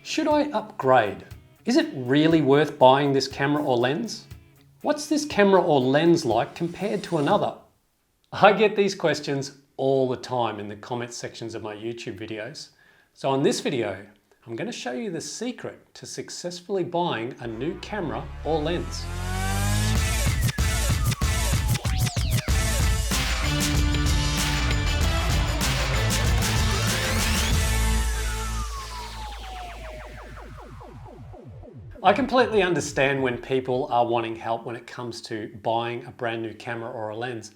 Should I upgrade? Is it really worth buying this camera or lens? What's this camera or lens like compared to another? I get these questions all the time in the comment sections of my YouTube videos. So in this video, I'm going to show you the secret to successfully buying a new camera or lens. I completely understand when people are wanting help when it comes to buying a brand new camera or a lens.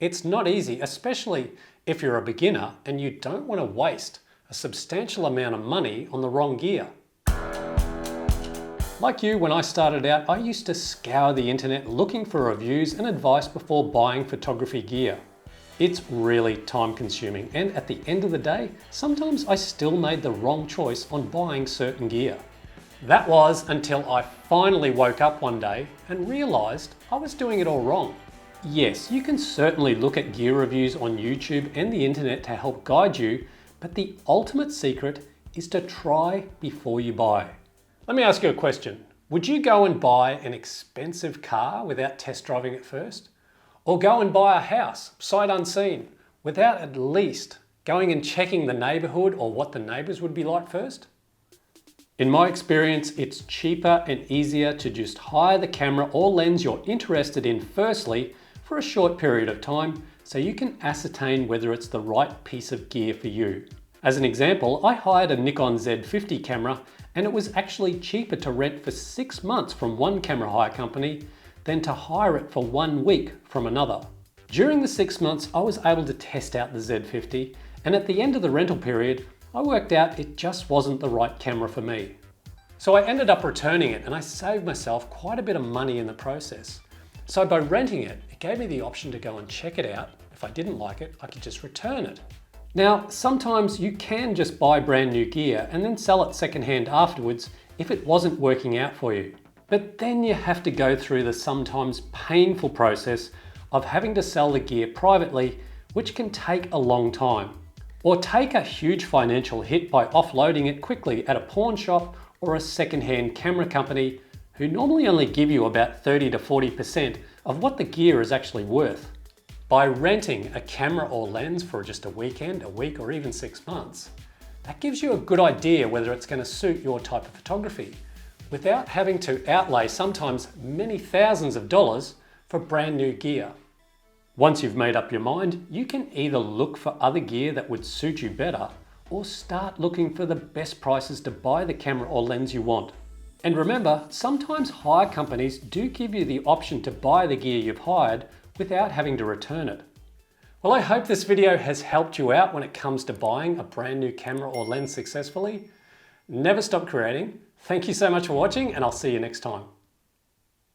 It's not easy, especially if you're a beginner and you don't want to waste a substantial amount of money on the wrong gear. Like you, when I started out, I used to scour the internet looking for reviews and advice before buying photography gear. It's really time consuming, and at the end of the day, sometimes I still made the wrong choice on buying certain gear. That was until I finally woke up one day and realized I was doing it all wrong. Yes, you can certainly look at gear reviews on YouTube and the internet to help guide you, but the ultimate secret is to try before you buy. Let me ask you a question. Would you go and buy an expensive car without test driving it first? Or go and buy a house, sight unseen, without at least going and checking the neighborhood or what the neighbors would be like first? In my experience, it's cheaper and easier to just hire the camera or lens you're interested in firstly for a short period of time so you can ascertain whether it's the right piece of gear for you. As an example, I hired a Nikon Z50 camera and it was actually cheaper to rent for 6 months from one camera hire company than to hire it for 1 week from another. During the 6 months, I was able to test out the Z50, and at the end of the rental period, I worked out it just wasn't the right camera for me. So I ended up returning it and I saved myself quite a bit of money in the process. So by renting it, it gave me the option to go and check it out. If I didn't like it, I could just return it. Now, sometimes you can just buy brand new gear and then sell it secondhand afterwards if it wasn't working out for you. But then you have to go through the sometimes painful process of having to sell the gear privately, which can take a long time. Or take a huge financial hit by offloading it quickly at a pawn shop or a second-hand camera company who normally only give you about 30 to 40% of what the gear is actually worth. By renting a camera or lens for just a weekend, a week, or even 6 months, that gives you a good idea whether it's going to suit your type of photography without having to outlay sometimes many thousands of dollars for brand new gear. Once you've made up your mind, you can either look for other gear that would suit you better or start looking for the best prices to buy the camera or lens you want. And remember, sometimes hire companies do give you the option to buy the gear you've hired without having to return it. Well, I hope this video has helped you out when it comes to buying a brand new camera or lens successfully. Never stop creating. Thank you so much for watching, and I'll see you next time.